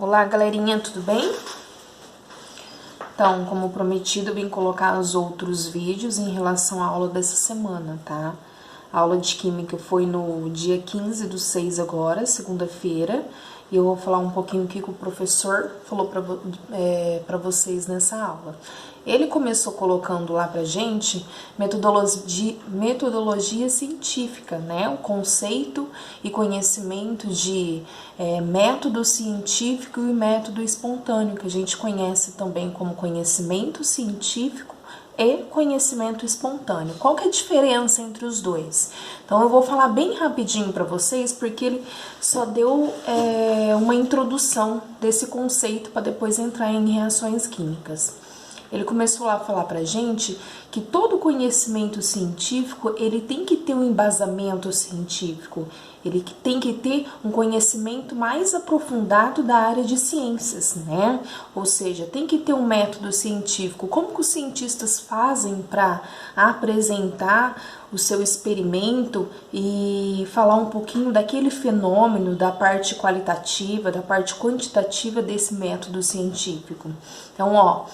Olá, galerinha, tudo bem? Então, como prometido, eu vim colocar os outros vídeos em relação à aula dessa semana, tá? A aula de Química foi no dia 15/6 agora, segunda-feira, e eu vou falar um pouquinho o que o professor falou pra vocês nessa aula. Ele começou colocando lá pra gente metodologia científica, né? O conceito e conhecimento de método científico e método espontâneo, que a gente conhece também como conhecimento científico e conhecimento espontâneo. Qual que é a diferença entre os dois? Então eu vou falar bem rapidinho para vocês, porque ele só deu uma introdução desse conceito para depois entrar em reações químicas. Ele começou lá a falar pra gente que todo conhecimento científico, ele tem que ter um embasamento científico, ele tem que ter um conhecimento mais aprofundado da área de ciências, né? Ou seja, tem que ter um método científico. Como que os cientistas fazem para apresentar o seu experimento e falar um pouquinho daquele fenômeno, da parte qualitativa, da parte quantitativa desse método científico? Então, ó,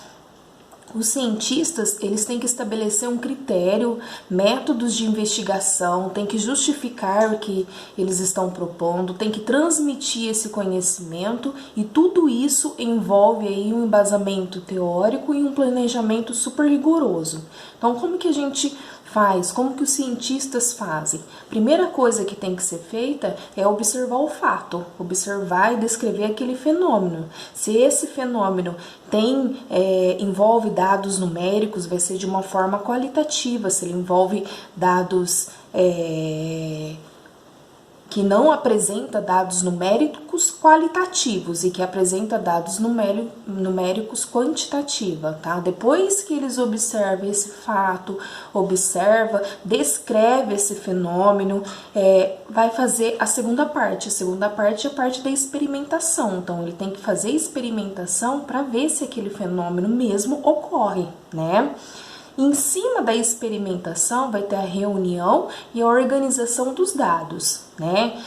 os cientistas, eles têm que estabelecer um critério, métodos de investigação, têm que justificar o que eles estão propondo, têm que transmitir esse conhecimento, e tudo isso envolve aí um embasamento teórico e um planejamento super rigoroso. Então, como que a gente faz? Como que os cientistas fazem? Primeira coisa que tem que ser feita é observar o fato, observar e descrever aquele fenômeno. Se esse fenômeno envolve dados numéricos, vai ser de uma forma qualitativa. Se ele envolve dados que não apresenta dados numéricos qualitativos e que apresenta dados numéricos quantitativa, tá? Depois que eles observam esse fato, descreve esse fenômeno, vai fazer a segunda parte. A segunda parte é a parte da experimentação. Então, ele tem que fazer experimentação para ver se aquele fenômeno mesmo ocorre, né? Em cima da experimentação vai ter a reunião e a organização dos dados, né?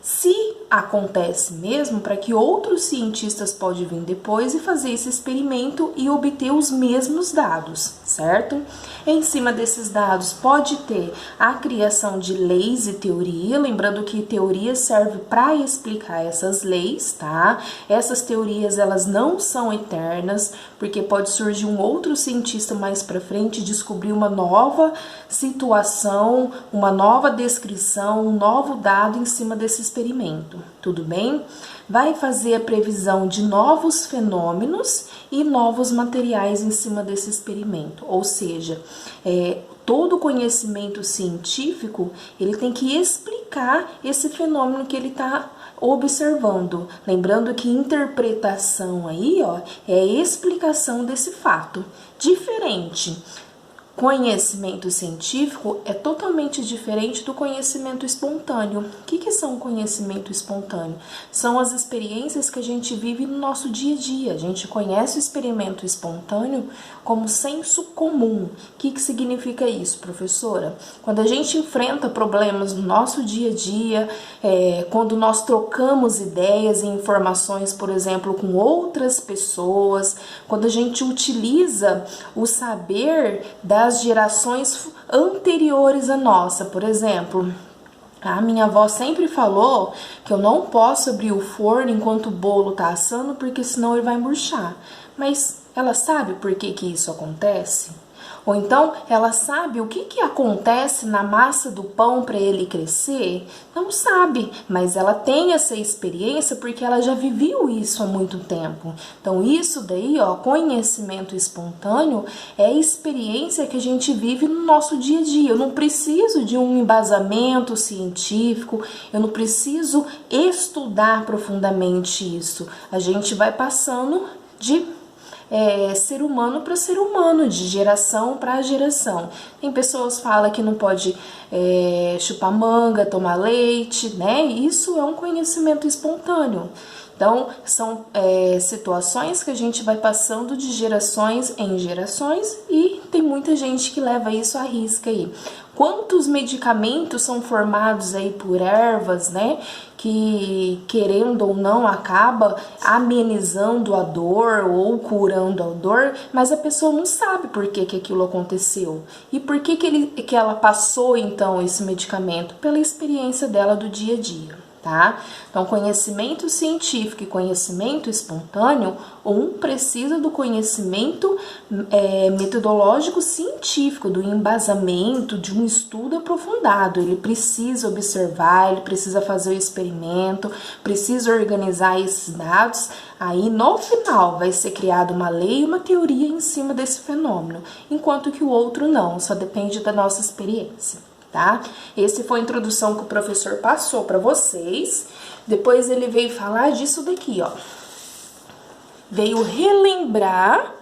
Se acontece mesmo, para que outros cientistas podem vir depois e fazer esse experimento e obter os mesmos dados, certo? Em cima desses dados pode ter a criação de leis e teoria, lembrando que teoria serve para explicar essas leis, tá? Essas teorias, elas não são eternas, porque pode surgir um outro cientista mais para frente e descobrir uma nova situação, uma nova descrição, um novo dado em cima desse experimento, tudo bem? Vai fazer a previsão de novos fenômenos e novos materiais em cima desse experimento, ou seja, todo conhecimento científico, ele tem que explicar esse fenômeno que ele está observando. Lembrando que interpretação aí, ó, é a explicação desse fato. Diferente. Conhecimento científico é totalmente diferente do conhecimento espontâneo. O que são conhecimento espontâneo? São as experiências que a gente vive no nosso dia a dia. A gente conhece o experimento espontâneo como senso comum. O que significa isso, professora? Quando a gente enfrenta problemas no nosso dia a dia, quando nós trocamos ideias e informações, por exemplo, com outras pessoas, quando a gente utiliza o saber das gerações anteriores à nossa. Por exemplo, a minha avó sempre falou que eu não posso abrir o forno enquanto o bolo tá assando, porque senão ele vai murchar. Mas ela sabe por que isso acontece? Ou então, ela sabe o que acontece na massa do pão para ele crescer? Não sabe, mas ela tem essa experiência porque ela já viveu isso há muito tempo. Então, isso daí, ó, conhecimento espontâneo, é a experiência que a gente vive no nosso dia a dia. Eu não preciso de um embasamento científico, eu não preciso estudar profundamente isso. A gente vai passando de ser humano para ser humano, de geração para geração. Tem pessoas que falam que não pode chupar manga, tomar leite, né? Isso é um conhecimento espontâneo. Então, são situações que a gente vai passando de gerações em gerações e tem muita gente que leva isso à risca aí. Quantos medicamentos são formados aí por ervas, né? Que, querendo ou não, acaba amenizando a dor ou curando a dor, mas a pessoa não sabe por que aquilo aconteceu. E por que ela passou, então, esse medicamento? Pela experiência dela do dia a dia. Tá? Então, conhecimento científico e conhecimento espontâneo, um precisa do conhecimento metodológico científico, do embasamento, de um estudo aprofundado. Ele precisa observar, ele precisa fazer o experimento, precisa organizar esses dados. Aí, no final, vai ser criada uma lei e uma teoria em cima desse fenômeno, enquanto que o outro não, só depende da nossa experiência. Tá? Esse foi a introdução que o professor passou para vocês. Depois ele veio falar disso daqui, ó. Veio relembrar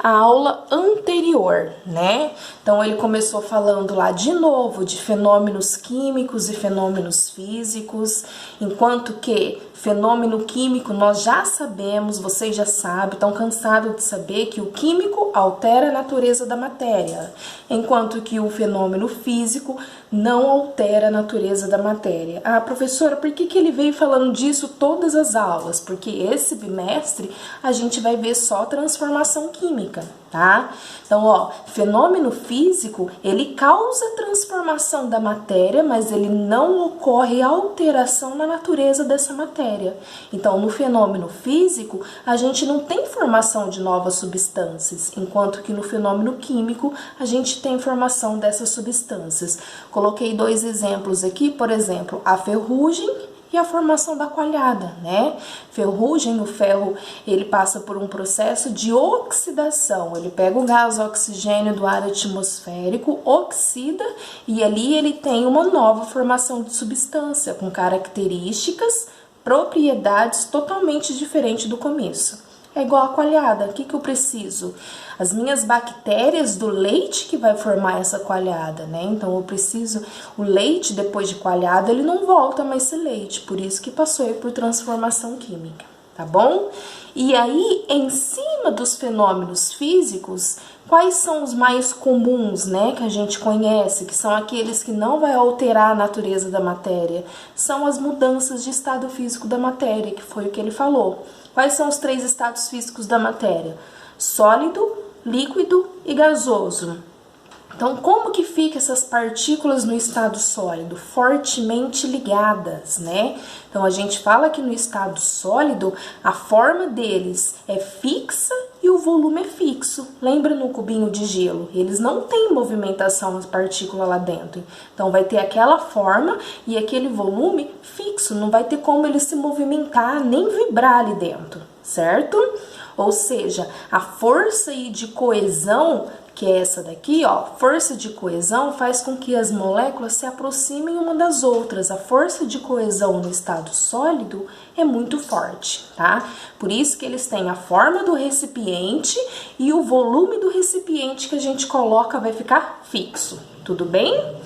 a aula anterior, né? Então ele começou falando lá de novo de fenômenos químicos e fenômenos físicos, enquanto que fenômeno químico nós já sabemos, vocês já sabem, estão cansados de saber que o químico altera a natureza da matéria, enquanto que o fenômeno físico não altera a natureza da matéria. Ah, professora, por que ele veio falando disso todas as aulas? Porque esse bimestre a gente vai ver só transformação química, tá? Então, ó, fenômeno físico, ele causa transformação da matéria, mas ele não ocorre alteração na natureza dessa matéria. Então, no fenômeno físico, a gente não tem formação de novas substâncias, enquanto que no fenômeno químico, a gente tem formação dessas substâncias. Coloquei 2 exemplos aqui, por exemplo, a ferrugem e a formação da coalhada, né? Ferrugem, o ferro, ele passa por um processo de oxidação. Ele pega o gás oxigênio do ar atmosférico, oxida e ali ele tem uma nova formação de substância com características, propriedades totalmente diferentes do começo. É igual a coalhada. O que eu preciso? As minhas bactérias do leite que vai formar essa coalhada, né? Então, eu preciso... O leite, depois de coalhada, ele não volta mais a ser leite. Por isso que passou aí por transformação química, tá bom? E aí, em cima dos fenômenos físicos, quais são os mais comuns, né? Que a gente conhece, que são aqueles que não vai alterar a natureza da matéria. São as mudanças de estado físico da matéria, que foi o que ele falou. Quais são os 3 estados físicos da matéria? Sólido, líquido e gasoso. Então, como que fica essas partículas no estado sólido? Fortemente ligadas, né? Então, a gente fala que no estado sólido, a forma deles é fixa e o volume é fixo. Lembra no cubinho de gelo? Eles não têm movimentação, as partículas lá dentro. Então, vai ter aquela forma e aquele volume fixo. Não vai ter como ele se movimentar, nem vibrar ali dentro, certo? Ou seja, a força aí de coesão, que é essa daqui, ó, força de coesão faz com que as moléculas se aproximem uma das outras. A força de coesão no estado sólido é muito forte, tá? Por isso que eles têm a forma do recipiente e o volume do recipiente que a gente coloca vai ficar fixo, tudo bem?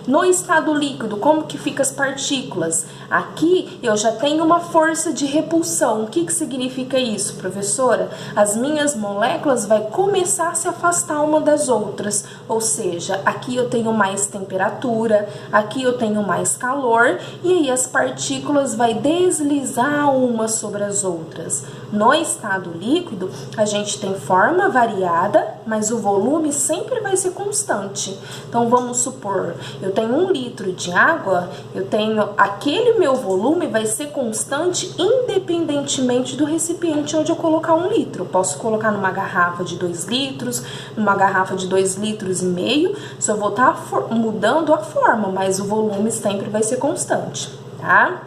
No estado líquido, como que fica as partículas? Aqui eu já tenho uma força de repulsão. O que significa isso, professora? As minhas moléculas vão começar a se afastar uma das outras. Ou seja, aqui eu tenho mais temperatura, aqui eu tenho mais calor, e aí as partículas vão deslizar umas sobre as outras. No estado líquido, a gente tem forma variada, mas o volume sempre vai ser constante. Então, vamos supor, eu tenho 1 litro de água, eu tenho aquele meu volume vai ser constante independentemente do recipiente onde eu colocar 1 litro. Eu posso colocar numa garrafa de 2 litros, numa garrafa de 2,5 litros, só vou estar mudando a forma, mas o volume sempre vai ser constante, tá?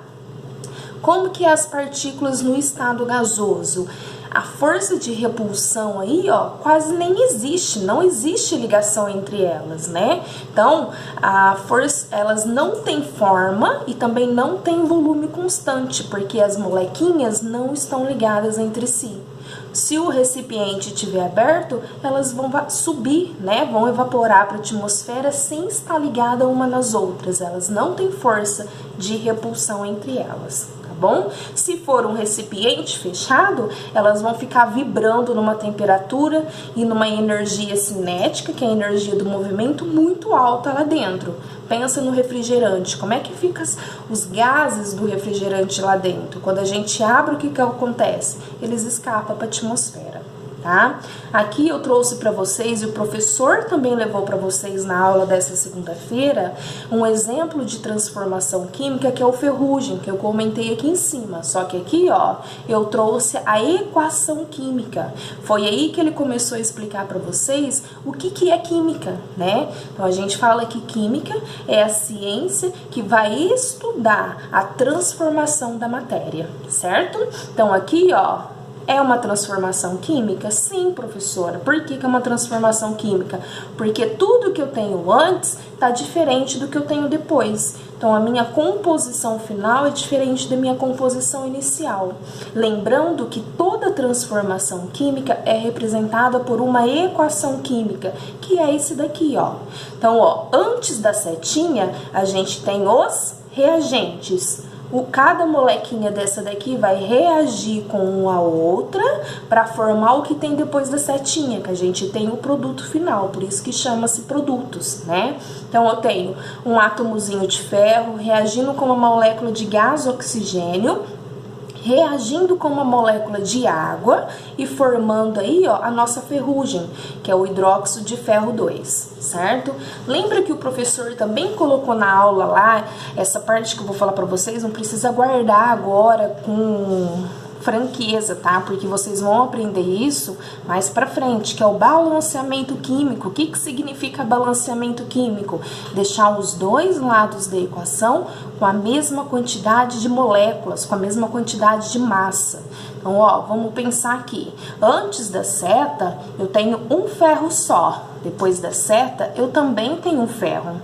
Como que é as partículas no estado gasoso? A força de repulsão aí, ó, quase nem existe, não existe ligação entre elas, né? Então, elas não têm forma e também não têm volume constante, porque as molequinhas não estão ligadas entre si. Se o recipiente estiver aberto, elas vão subir, né? Vão evaporar para a atmosfera sem estar ligada uma nas outras. Elas não têm força de repulsão entre elas, tá bom? Se for um recipiente fechado, elas vão ficar vibrando numa temperatura e numa energia cinética, que é a energia do movimento, muito alta lá dentro. Pensa no refrigerante, como é que ficam os gases do refrigerante lá dentro? Quando a gente abre, o que que acontece? Eles escapam para a atmosfera, tá? Aqui eu trouxe para vocês, e o professor também levou para vocês na aula dessa segunda-feira, um exemplo de transformação química, que é o ferrugem, que eu comentei aqui em cima. Só que aqui, ó, eu trouxe a equação química. Foi aí que ele começou a explicar para vocês o que que é química, né? Então a gente fala que química é a ciência que vai estudar a transformação da matéria, certo? Então aqui, ó, é uma transformação química? Sim, professora. Por que que é uma transformação química? Porque tudo que eu tenho antes está diferente do que eu tenho depois. Então, a minha composição final é diferente da minha composição inicial. Lembrando que toda transformação química é representada por uma equação química, que é esse daqui, ó. Então, ó, antes da setinha, a gente tem os reagentes. Cada molequinha dessa daqui vai reagir com a outra para formar o que tem depois da setinha, que a gente tem o produto final, por isso que chama-se produtos, né? Então, eu tenho um átomozinho de ferro reagindo com uma molécula de gás oxigênio, reagindo com uma molécula de água e formando aí, ó, a nossa ferrugem, que é o hidróxido de ferro 2, certo? Lembra que o professor também colocou na aula lá, essa parte que eu vou falar pra vocês, não precisa guardar agora com franqueza, tá? Porque vocês vão aprender isso mais pra frente, que é o balanceamento químico. O que que significa balanceamento químico? Deixar os dois lados da equação com a mesma quantidade de moléculas, com a mesma quantidade de massa. Então, ó, vamos pensar aqui. Antes da seta, eu tenho um ferro só. Depois da seta, eu também tenho um ferro.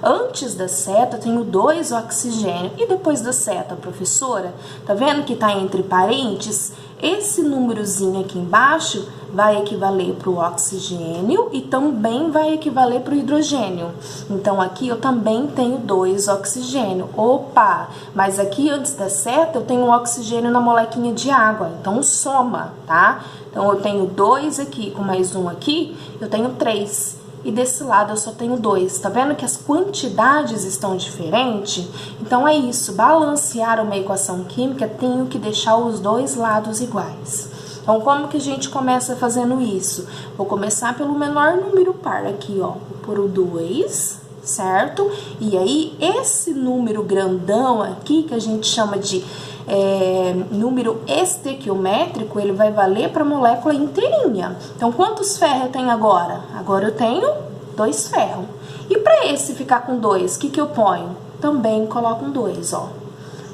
Antes da seta, eu tenho 2 oxigênio. E depois da seta, professora? Tá vendo que tá entre parênteses? Esse númerozinho aqui embaixo vai equivaler para o oxigênio e também vai equivaler para o hidrogênio. Então, aqui eu também tenho 2 oxigênio. Opa! Mas aqui, antes da seta, eu tenho um oxigênio na molequinha de água. Então, soma, tá? Então, eu tenho 2 aqui com mais 1 aqui, eu tenho 3. E desse lado eu só tenho 2. Tá vendo que as quantidades estão diferentes? Então é isso, balancear uma equação química, tenho que deixar os dois lados iguais. Então como que a gente começa fazendo isso? Vou começar pelo menor número par aqui, ó. Vou pôr o 2, certo? E aí esse número grandão aqui, que a gente chama de número estequiométrico, ele vai valer para a molécula inteirinha. Então, quantos ferros eu tenho agora? Agora eu tenho 2 ferros. E para esse ficar com 2, o que que eu ponho? Também coloco um 2, ó.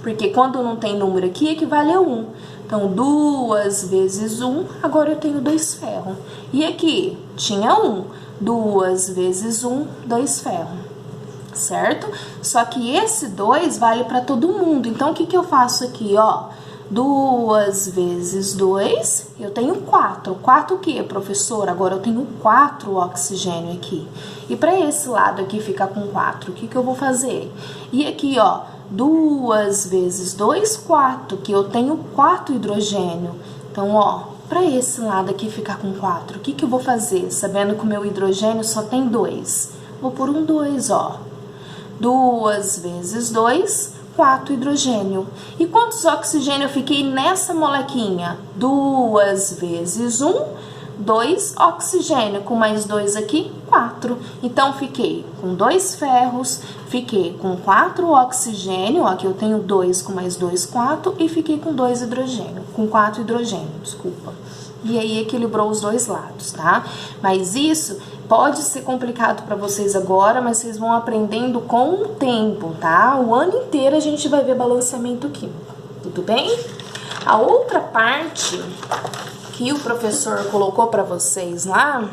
Porque quando não tem número aqui, equivale a 1. Então, 2 vezes 1, agora eu tenho 2 ferros. E aqui, tinha 1. 2 vezes 1, 2 ferros. Certo? Só que esse 2 vale para todo mundo. Então, o que que eu faço aqui, ó? 2 vezes 2, eu tenho 4. 4 o quê, professora? Agora eu tenho 4 oxigênio aqui. E para esse lado aqui ficar com 4, o que que eu vou fazer? E aqui, ó, 2 vezes 2, 4, que eu tenho 4 hidrogênio. Então, ó, para esse lado aqui ficar com 4, o que que eu vou fazer? Sabendo que o meu hidrogênio só tem 2. Vou pôr um 2, ó. 2 vezes 2, 4 hidrogênio. E quantos oxigênio eu fiquei nessa molequinha? 2 vezes 1, 2 oxigênio. Com mais 2 aqui, 4. Então, fiquei com 2 ferros, fiquei com 4 oxigênio. Ó, aqui eu tenho 2 com mais 2, 4. E fiquei com 2 hidrogênio, com 4 hidrogênio, desculpa. E aí, equilibrou os dois lados, tá? Mas isso pode ser complicado para vocês agora, mas vocês vão aprendendo com o tempo, tá? O ano inteiro a gente vai ver balanceamento químico, tudo bem? A outra parte que o professor colocou para vocês lá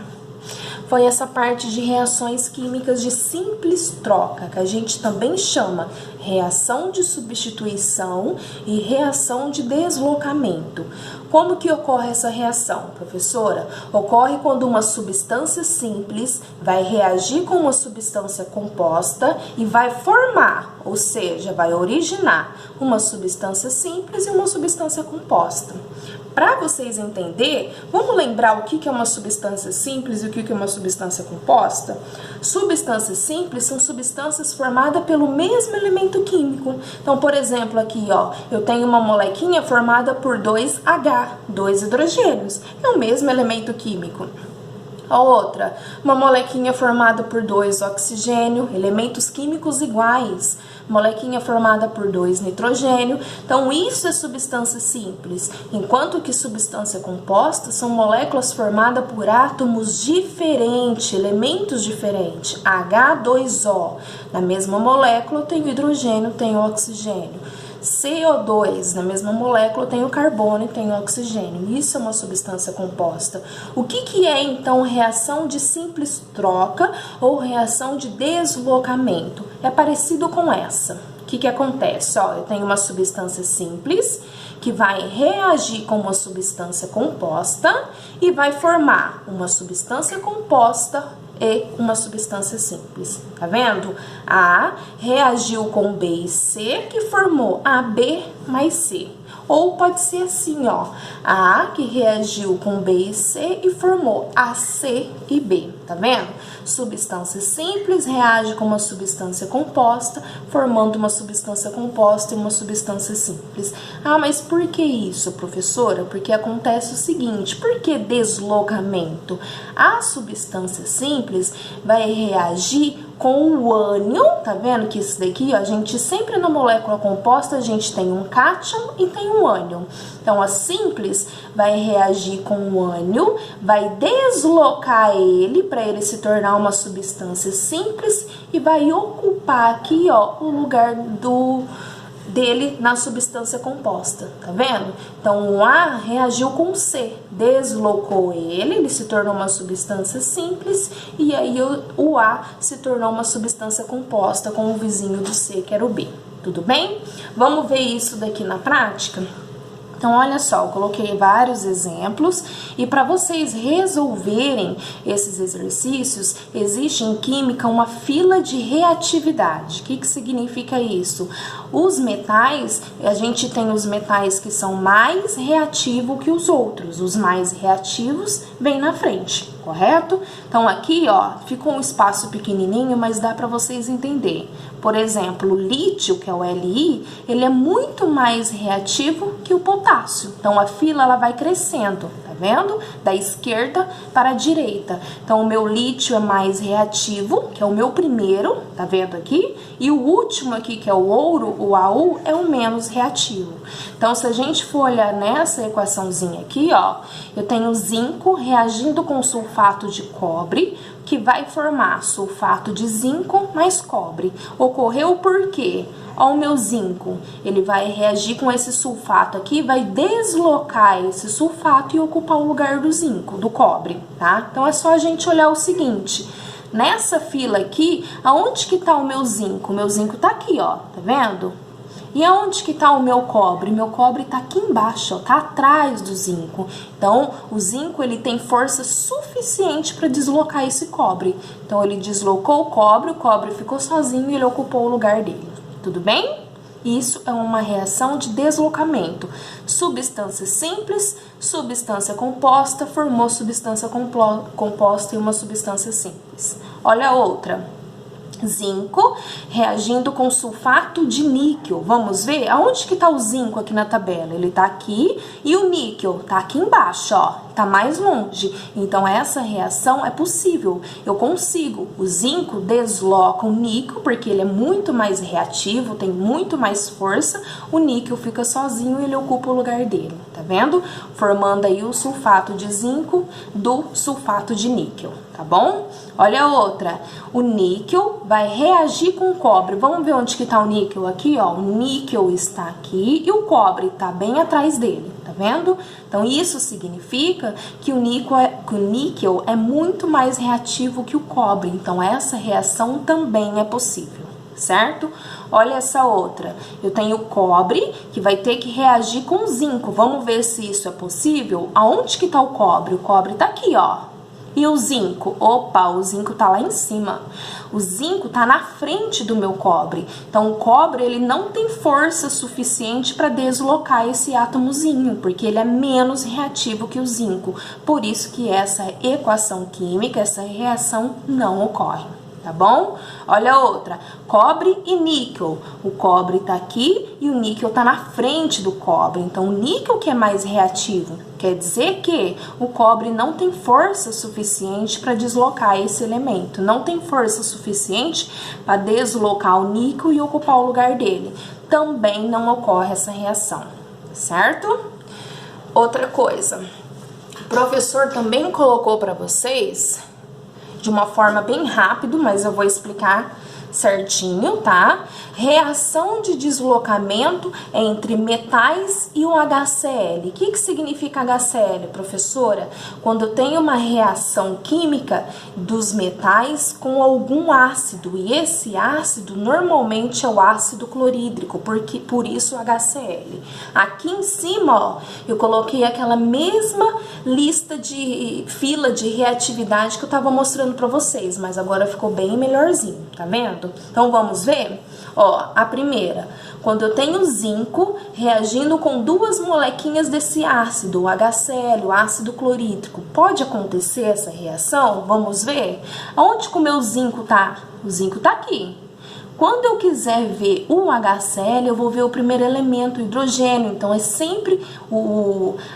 foi essa parte de reações químicas de simples troca, que a gente também chama reação de substituição e reação de deslocamento. Como que ocorre essa reação, professora? Ocorre quando uma substância simples vai reagir com uma substância composta e vai formar, ou seja, vai originar uma substância simples e uma substância composta. Para vocês entenderem, vamos lembrar o que é uma substância simples e o que é uma substância composta? Substâncias simples são substâncias formadas pelo mesmo elemento químico. Então, por exemplo, aqui, ó, eu tenho uma molequinha formada por 2H, 2 hidrogênios. É o mesmo elemento químico. A outra, uma molequinha formada por 2 oxigênio, elementos químicos iguais. Molequinha formada por 2 nitrogênio. Então, isso é substância simples. Enquanto que substância composta são moléculas formadas por átomos diferentes, elementos diferentes. H2O. Na mesma molécula tem o hidrogênio, tem o oxigênio. CO2, na mesma molécula tem o carbono e tem o oxigênio. Isso é uma substância composta. O que é então reação de simples troca ou reação de deslocamento? É parecido com essa. O que acontece? Ó, eu tenho uma substância simples que vai reagir com uma substância composta e vai formar uma substância composta e uma substância simples, tá vendo? A reagiu com B e C, que formou AB mais C. Ou pode ser assim, ó, A que reagiu com B e C e formou AC e B, tá vendo? Substância simples reage com uma substância composta, formando uma substância composta e uma substância simples. Ah, mas por que isso, professora? Porque acontece o seguinte, por que deslocamento? A substância simples vai reagir com o ânion, tá vendo que isso daqui, ó, a gente sempre na molécula composta a gente tem um cátion e tem um ânion. Então a simples vai reagir com o ânion, vai deslocar ele para ele se tornar uma substância simples e vai ocupar aqui, ó, o lugar dele na substância composta, tá vendo? Então, o A reagiu com o C, deslocou ele se tornou uma substância simples, e aí o A se tornou uma substância composta com o vizinho do C, que era o B. Tudo bem? Vamos ver isso daqui na prática? Então, olha só, eu coloquei vários exemplos e para vocês resolverem esses exercícios, existe em química uma fila de reatividade. O que significa isso? Os metais, a gente tem os metais que são mais reativos que os outros. Os mais reativos vêm na frente, correto? Então, aqui, ó, ficou um espaço pequenininho, mas dá para vocês entenderem. Por exemplo, o lítio, que é o Li, ele é muito mais reativo que o potássio. Então, a fila ela vai crescendo, tá vendo? Da esquerda para a direita. Então, o meu lítio é mais reativo, que é o meu primeiro, tá vendo aqui? E o último aqui, que é o ouro, o AU, é o menos reativo. Então, se a gente for olhar nessa equaçãozinha aqui, ó, eu tenho zinco reagindo com sulfato de cobre, que vai formar sulfato de zinco mais cobre. Ocorreu por quê? Ó, o meu zinco, ele vai reagir com esse sulfato aqui, vai deslocar esse sulfato e ocupar o lugar do zinco, do cobre, tá? Então, é só a gente olhar o seguinte, nessa fila aqui, aonde que tá o meu zinco? O meu zinco tá aqui, ó, tá vendo? E aonde que tá o meu cobre? O meu cobre tá aqui embaixo, ó, tá atrás do zinco. Então, o zinco, ele tem força suficiente para deslocar esse cobre. Então, ele deslocou o cobre ficou sozinho e ele ocupou o lugar dele. Tudo bem? Isso é uma reação de deslocamento. Substância simples, substância composta, formou substância composta e uma substância simples. Olha a outra. Zinco reagindo com sulfato de níquel. Vamos ver? Aonde que tá o zinco aqui na tabela? Ele tá aqui e o níquel tá aqui embaixo, ó. Tá mais longe. Então, essa reação é possível. Eu consigo. O zinco desloca o níquel, porque ele é muito mais reativo, tem muito mais força. O níquel fica sozinho e ele ocupa o lugar dele. Tá vendo? Formando aí o sulfato de zinco do sulfato de níquel. Tá bom? Olha a outra. O níquel vai reagir com o cobre. Vamos ver onde que tá o níquel aqui, ó. O níquel está aqui e o cobre tá bem atrás dele. Tá vendo? Então, isso significa que o níquel é muito mais reativo que o cobre. Então, essa reação também é possível, certo? Olha essa outra. Eu tenho cobre que vai ter que reagir com zinco. Vamos ver se isso é possível? Aonde que tá o cobre? O cobre tá aqui, ó. E o zinco? Opa, o zinco tá lá em cima. O zinco tá na frente do meu cobre. Então, o cobre, ele não tem força suficiente para deslocar esse átomozinho, porque ele é menos reativo que o zinco. Por isso que essa equação química, essa reação não ocorre. Tá bom? Olha a outra, cobre e níquel. O cobre tá aqui e o níquel tá na frente do cobre. Então, o níquel que é mais reativo. Quer dizer que o cobre não tem força suficiente para deslocar esse elemento. Não tem força suficiente para deslocar o níquel e ocupar o lugar dele. Também não ocorre essa reação, certo? Outra coisa, o professor também colocou para vocês de uma forma bem rápida, mas eu vou explicar certinho, tá? Reação de deslocamento entre metais e o HCl. O que significa HCl, professora? Quando eu tenho uma reação química dos metais com algum ácido, e esse ácido normalmente é o ácido clorídrico, por isso HCl. Aqui em cima, ó, eu coloquei aquela mesma lista de fila de reatividade que eu tava mostrando para vocês, mas agora ficou bem melhorzinho, tá vendo? Então, vamos ver? Ó, a primeira, quando eu tenho zinco reagindo com duas molequinhas desse ácido, o HCl, o ácido clorídrico, pode acontecer essa reação? Vamos ver? Aonde que o meu zinco tá? O zinco tá aqui. Quando eu quiser ver o HCl, eu vou ver o primeiro elemento, o hidrogênio. Então, é sempre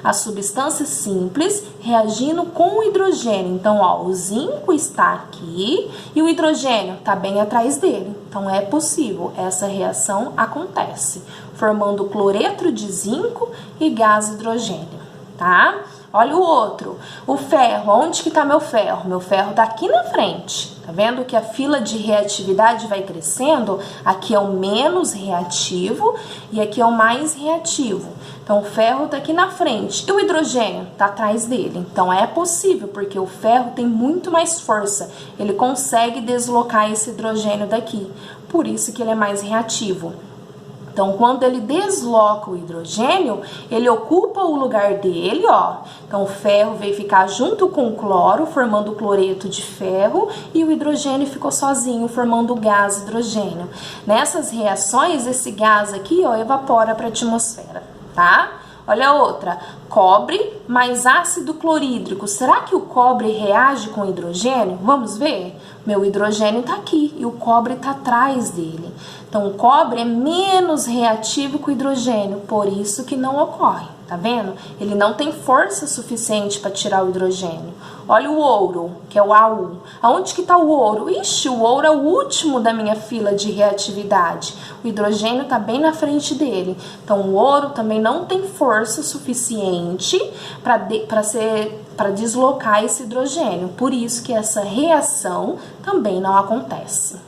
a substância simples reagindo com o hidrogênio. Então, ó, o zinco está aqui e o hidrogênio está bem atrás dele. Então, é possível, essa reação acontece, formando cloreto de zinco e gás hidrogênio, tá? Olha o outro, o ferro. Onde que tá meu ferro? Meu ferro tá aqui na frente. Tá vendo que a fila de reatividade vai crescendo? Aqui é o menos reativo e aqui é o mais reativo. Então, o ferro tá aqui na frente e o hidrogênio tá atrás dele. Então, é possível, porque o ferro tem muito mais força. Ele consegue deslocar esse hidrogênio daqui. Por isso que ele é mais reativo. Então, quando ele desloca o hidrogênio, ele ocupa o lugar dele, ó. Então, o ferro veio ficar junto com o cloro, formando o cloreto de ferro, e o hidrogênio ficou sozinho, formando o gás hidrogênio. Nessas reações, esse gás aqui, ó, evapora para a atmosfera, tá? Olha a outra, cobre mais ácido clorídrico. Será que o cobre reage com hidrogênio? Vamos ver? Meu hidrogênio tá aqui e o cobre tá atrás dele. Então, o cobre é menos reativo que o hidrogênio, por isso que não ocorre, tá vendo? Ele não tem força suficiente para tirar o hidrogênio. Olha o ouro, que é o AU. Aonde que tá o ouro? Ixi, o ouro é o último da minha fila de reatividade. O hidrogênio tá bem na frente dele. Então, o ouro também não tem força suficiente para deslocar esse hidrogênio. Por isso que essa reação também não acontece.